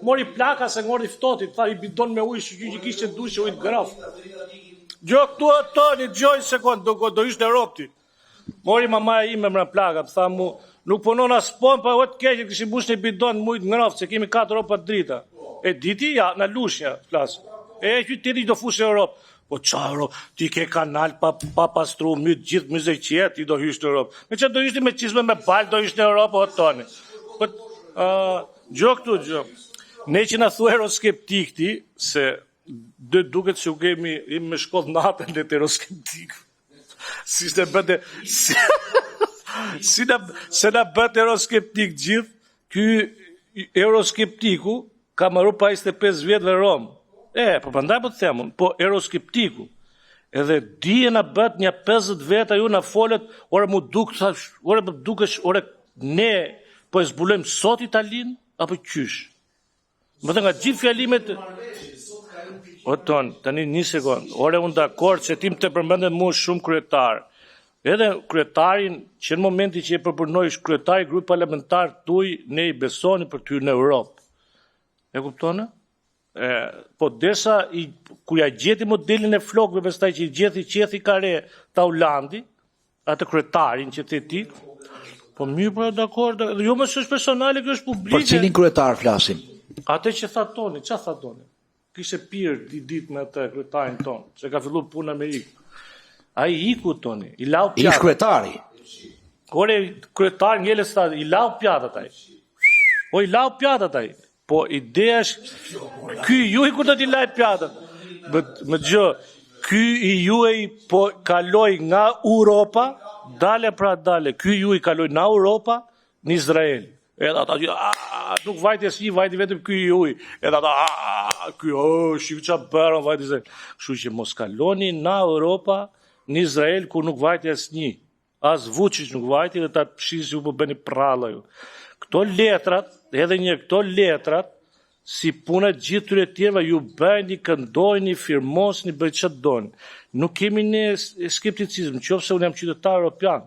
mori plaka se ngordi ftohtit, tha i bidon me ujë, që kishte dushë ujë graf. Gjo këtu Toni, gjoj sekond, do ishte ropti. Mori mamaja ime me plaka, tha mu, nuk punon as pon, pa o të keqë, kishim bush një bidon mujt ngraf, se kemi 4 ropa drita. E diti, ja, në lushnja, flasë. E qyteti do fushë Europë. Po qaro, ti ke kanal pa pastru, mytë gjithë mëzëqjet, ti do hysh në Europë. Me që do ishte me qizme me balë, do ishte në Europë, o Toni. Po, gjo këtu, gjo. Ne që në thu euroskeptikti, se dhe duket që u kemi me shkodh natën dhe të euroskeptikë. Si se bëte, se në bëte euroskeptik gjithë, ky euroskeptiku ka marru pa 25 vjetë dhe Romë. Po përndaj po të themun, po euroskeptiku, edhe dije në bët një 50 veta ju në folet, ore mu dukesh, ore ne po e zbulojmë sot Italin, apo qysh? Më të nga gjithë fjalimet... O ton, tani një sekund, ore unë dakord që tim të përmendet mu shumë kryetar. Edhe kryetarin, që në momenti që e përpurnojsh kryetari grup parlamentar tuj, ne i besoni për ty në Europë. E kuptone? Po desa, kur ja gjeti modelin e flokëve, pastaj që i qethi kare ta Hollandi, atë kryetarin që të ti, po mirë për dakord, jo më është personale, kjo është publike. Për cilin kryetar flasim? Atë që tha Toni, që tha Toni? Kishe pirë dit me atë kryetarin tonë, që ka fillu punë me ikë. A i iku Toni, i lau pjatë. Ish kryetari? Kore kryetar njële së ta, i lau pjatë ataj. O i lau pjatë ataj. Po ideja është, ky ju i kur do t'i laj pjatën. Më gjë, ky i ju e po kaloj nga Europa, dale pra dale, ky ju i kaloj nga Europa në Izrael. Edhe ata nuk vajti asnjë, vajti vetëm ky ju i. Edhe ata, ky, shikë qa bërën vajti Izrael. Kështu që mos kaloni nga Europa në Izrael, ku nuk vajti asnjë. As Vučić nuk vajti dhe ta pshisi ju po bëni pralla ju. Këto letrat, edhe këto letrat, si punët gjithë tyre tjerëve, ju bëjni, këndojni, firmosni, bëjt që doni. Nuk kemi një skepticizm, qoftë se unë jam qytetar europian,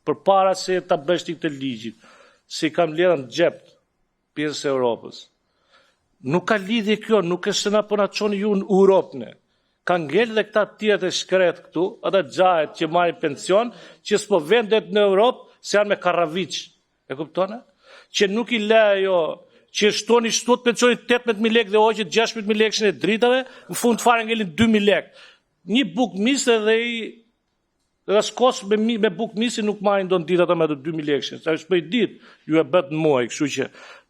për para se ta bësh të ligjit, se i kam ledhën gjept, pjesës e Europës. Nuk ka lidhje kjo, nuk është se na po na çoni ju në Europë. Ka ngel dhe këta tjerët e shkret këtu, ata gjahet që marrin pension, që s'po vendet në Europë, se janë me Karaviç. E kuptone? Që nuk i le ajo, që shtoni shtot pensionit 18.000 lekë dhe hoqet 16.000 lekë e dritave, në fund fare ngelin 2.000 lekë. Një buk misë dhe skos me buk misë nuk marrin do në ditë ata me të 2.000 lekë. Sa është për i ditë, ju e bët në muaj, kështu që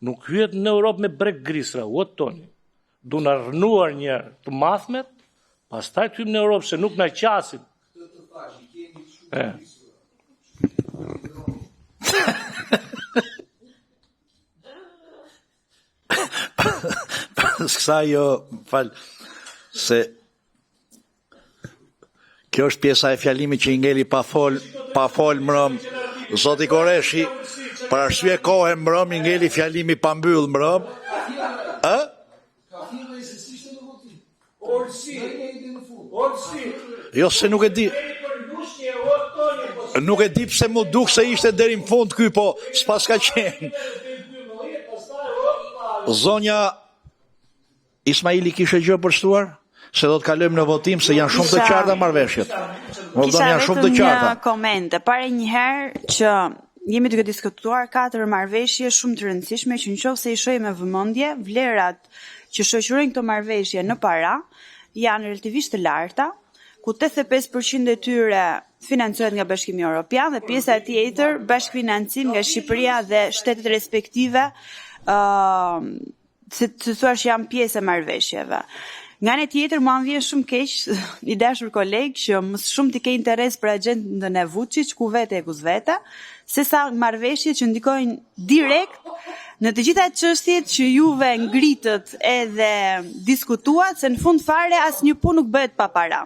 nuk hyet në Europë me brek grisra, o Toni. Du në rënuar një të mathmet, pastaj të hymë në Europë, se nuk në qasin. Sksa jo, falë, se kjo është pjesa e fjalimi që i ngeli pa fol mbrëm, Zoti Koreshi, për arsye kohe mbrëm, i ngeli fjalimi pa mbyll mbrëm. Jo, se nuk e di. Nuk e di pse mu duk se ishte deri në fund ky, po s'pas ka qenë. Zonja Ismaili kishe gjë për shtuar? Se do të kalojmë në votim, se janë shumë të qarta marrëveshjet. Kisha vetëm një koment. Pare njëherë që jemi duke diskutuar 4 marrëveshje shumë të rëndësishme, që nëse i shohim me vëmendje, vlerat që shoqërojnë këto marrëveshje në para janë relativisht të larta, ku 85% e tyre financohet nga Bashkimi Evropian dhe pjesa tjetër bashkëfinancim nga Shqipëria dhe shtetet respektive, se të thuar që janë pjesë e marrëveshjeve. Nga një tjetër, mua më vjen shumë keq, i dashur koleg, që më shumë të ke interes për agjendën e Vučić, ku vete e ku zvete, se sa marrëveshje që ndikojnë direkt në të gjitha çështjet që juve ngritët edhe diskutuat, se në fund fare asnjë punë nuk bëhet pa para.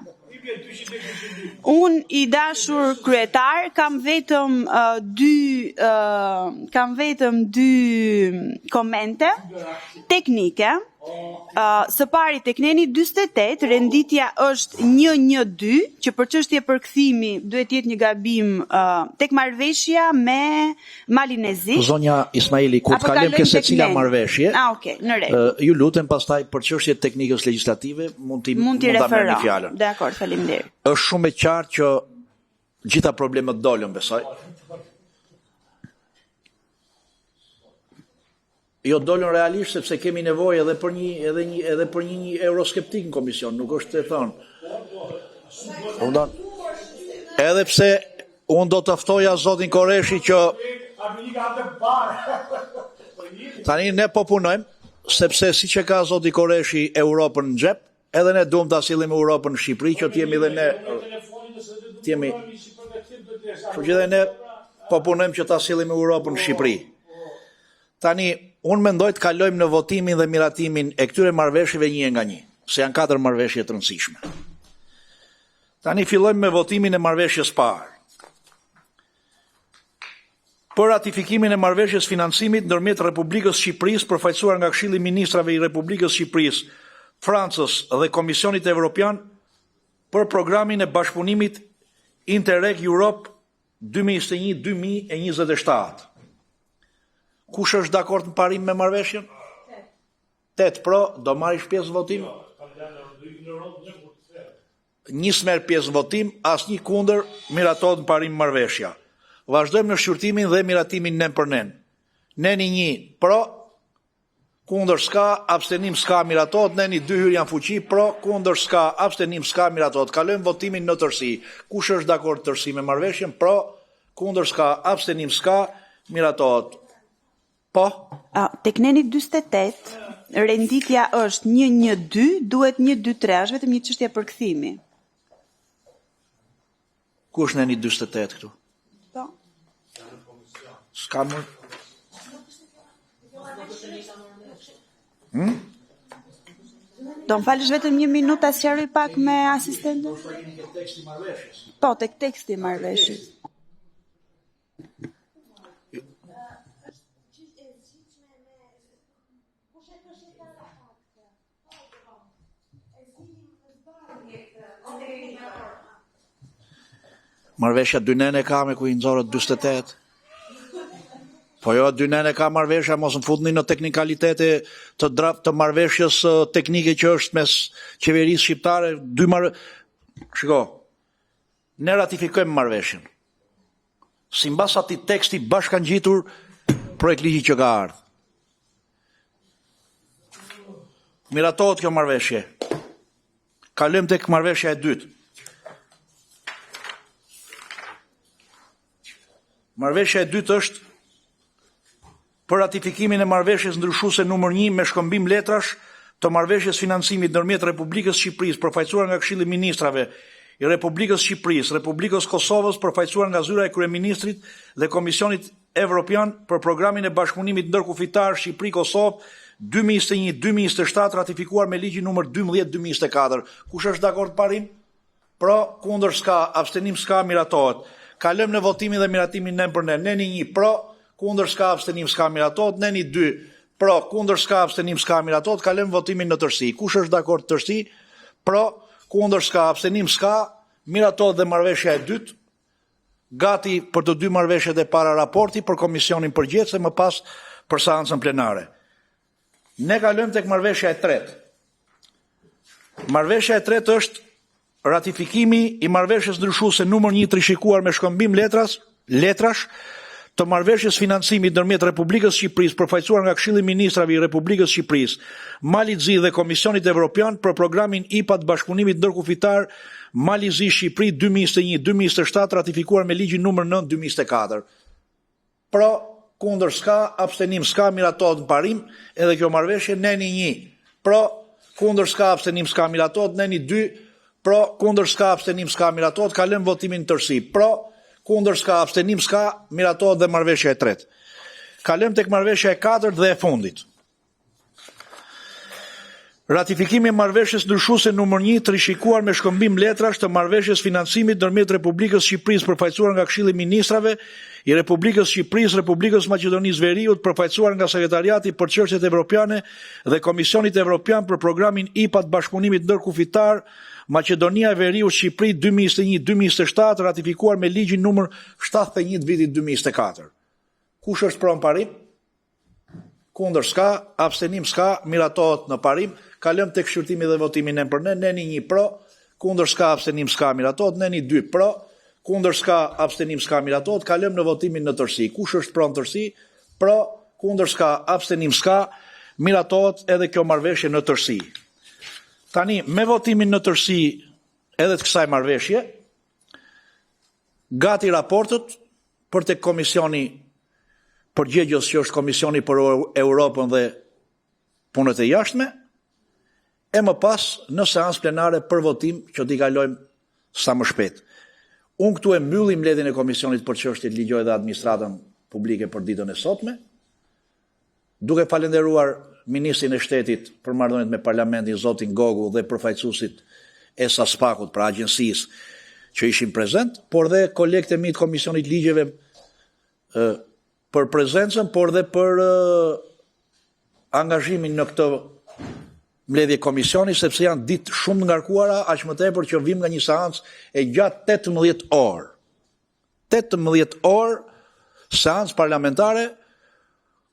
Unë i dashur kryetar kam vetëm dy komente teknike Së pari tek neni 48 renditja është 112, që për çështje përkthimi duhet jetë një gabim tek marrëveshja me Malin e Zi. Zonja Ismaili, kur të kalojmë ke secila marrëveshje, okay, në rregull. Ju lutem pastaj për çështjet teknikës legjislative mund t'i referoj fjalën. Dakor, faleminderit. Është shumë e qartë që gjitha problemet dolën, besoj. Jo dolën realisht sepse kemi nevojë edhe për një euroskeptik në komision, nuk është të thonë. Edhe pse unë do të ftoja zotin Koreshi që tani ne po punojmë, sepse si që ka zoti Koreshi Europën në xhep, edhe ne duam ta sillim Europën në Shqipëri, që t'jemi edhe ne kështu që edhe ne po punojmë që ta sillim Europën në Shqipëri. Tani unë mendoj të kalojmë në votimin dhe miratimin e këtyre marrëveshjeve një nga një, se janë 4 marrëveshje të rëndësishme. Tani fillojmë me votimin e marrëveshjes parë. Për ratifikimin e marrëveshjes financimit ndërmjet Republikës Shqipërisë përfaqësuar nga Këshilli i Ministrave i Republikës Shqipërisë, Francës dhe Komisionit Evropian për programin e bashkëpunimit Interreg Europe 2021-2027. Kush është dakord në parim me marrëveshjen? 8 pro, do marrish pjesë votim? Njës merr pjesë votim, asnjë kundër, miratohet në parim marrëveshja. Vazhdojmë në shqyrtimin dhe miratimin nen për nen. Neni 1 pro, kundër s'ka, abstenim s'ka, miratohet. Neni 2 hyrë janë fuqi, pro, kundër s'ka, abstenim s'ka, miratohet. Kalojmë votimin në tërësi. Kush është dakord tërësi me marrëveshjen? Pro, kundër s'ka, abstenim s'ka, miratohet. Po? Tek neni 48, renditja është 112, duhet 123, është vetëm një çështje përkthimi. Ku është neni 48 këtu? Po. S'ka më... Do më falësh vetëm 1 minutë ta sqaroj pak me asistentën? Po, tek teksti i marrëveshjes. Marrëveshja 2 nene ka me ku i nxorët 48. Po jo, 2 nene ka marrëveshja, mos më futni në teknikalitete të marrëveshjes teknike që është mes qeverisë shqiptare. Shiko, ne ratifikojmë marrëveshjen. Simbas atij teksti bashkangjitur projekt ligji që ka ardhur. Miratohet kjo marrëveshje. Kalojmë tek marrëveshja e dytë. Marrëveshja e dytë është për ratifikimin e marrëveshjes ndryshuese numër 1 me shkëmbim letrash të marrëveshjes financimit ndërmjet Republikës Shqipërisë përfaqësuar nga Këshilli i Ministrave i Republikës Shqipërisë, Republikës Kosovës përfaqësuar nga zyra e kryeministrit dhe Komisionit Evropian për programin e bashkëpunimit ndërkufitar Shqipëri-Kosovë 2021-2027 ratifikuar me ligjin numër 12/2024. Kush është dakord parim? Pro, kundër s'ka, abstenim s'ka, miratohet. Kalojmë në votimin dhe miratimin nen për nen. Neni 1 pro, kundër s'ka, abstenim s'ka, miratohet. Neni 2 pro, kundër s'ka, abstenim s'ka, miratohet. Kalojmë votimin në tërësi. Kush është dakord tërësi? Pro, kundër s'ka, abstenim s'ka, miratohet dhe marrëveshja e dytë. Gati për të 2 marrëveshjet e para raporti për komisionin përgjithës e më pas për seancën plenare. Ne kalojmë tek marrëveshja e tretë. Marrëveshja e tretë është ratifikimi i marrëveshjes ndryshuese numër 1 trishikuar me shkëmbim letrash të marrëveshjes financimit ndërmjet Republikës Shqipërisë përfaqësuar nga Këshilli i Ministrave i Republikës Shqipërisë, Mali-Zi dhe Komisionit Evropian për programin IPA të bashkëpunimit ndërkufitar Mali-Zi Shqipëri 2021-2027 ratifikuar me ligjin numër 9/2024. Pro, kundër s'ka, abstenim s'ka, miratohet në parim, edhe kjo marrëveshje. Neni 1 pro, kundër s'ka, abstenim s'ka, miratohet. Neni 2 pro, kundër s'ka, abstenim s'ka, miratohet. Kalojmë votimin tërësi. Pro, kundër s'ka, abstenim s'ka, miratohet dhe marrëveshja e tretë. Kalojmë tek marrëveshja e katërt dhe e fundit. Ratifikimi i marrëveshjes ndryshuese numër 1 të rishikuar me shkëmbim letrash të marrëveshjes financimit ndërmjet Republikës Shqipërisë përfaqësuar nga Këshilli i Ministrave i Republikës Shqipërisë, Republikës Maqedonisë Veriut, përfaqësuar nga Sekretariati për Çështjet Evropiane dhe Komisionit Evropian për programin IPA të bashkëpunimit ndërkufitar Maqedonia e Veriut Shqipëri 2021-2027, ratifikuar me ligjin numër 71 të vitit 2024. Kush është pranë parim? Kundër s'ka, abstenim s'ka, miratohet në parim. Kalëm tek shqyrtimi dhe votimi nën për neni 1 pro, kundër s'ka, abstenim s'ka, miratohet, neni 2 pro, kundër s'ka, abstenim s'ka, miratohet, kalëm në votimin në tërësi. Kush është pranë tërësi? Pro, kundër s'ka, abstenim s'ka, miratohet edhe kjo marrëveshje në tërësi. Tani, me votimin në tërësi edhe të kësaj marrëveshje, gati raportët për tek komisioni përgjegjës që është Komisioni për Europën dhe punët e jashtme, e më pas në seancë plenare për votim që t'i kalojmë sa më shpejt. Unë këtu e mbyllim mbledhjen e Komisionit për Çështjet Ligjore dhe Administratën Publike për ditën e sotme, duke falenderuar Ministrin e Shtetit për marrëdhëniet me Parlamentin, zotin Gogu, dhe përfaqësuesit e SASPAK-ut, pra agjencisë që ishin prezent, por dhe kolegët e mi të Komisionit Ligjeve për prezencën, por dhe për angazhimin në këtë mbledhje komisioni, sepse janë ditë shumë ngarkuara, aq më tepër që vim nga një seancë e gjatë 18 orë. 18 orë seancë parlamentare,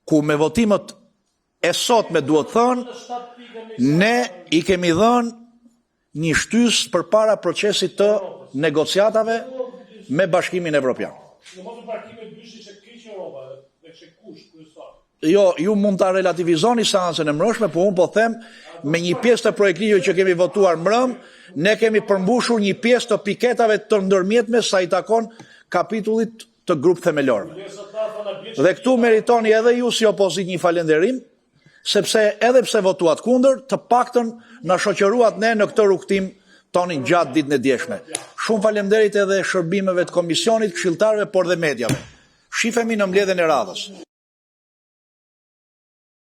ku me votimet e sotme duhet thënë, ne i kemi dhënë një shtys përpara procesit të negociatave me Bashkimin Evropian. Jo, ju mund ta relativizoni seancën e mbrëmshme, po unë po them me një pjesë të projektit që kemi votuar mbrëm, ne kemi përmbushur një pjesë të piketave të ndërmjetme sa i takon kapitullit të grup themelorëve. Dhe këtu meritoni edhe ju si opozit një falenderim, sepse edhe pse votuat kundër, të paktën na shoqëruat ne në këtë rrugtim tonin gjatë ditën e djeshme. Shumë faleminderit edhe shërbimeve të komisionit, këshilltarëve, por dhe mediave. Shifemi në mbledhjen e radhës.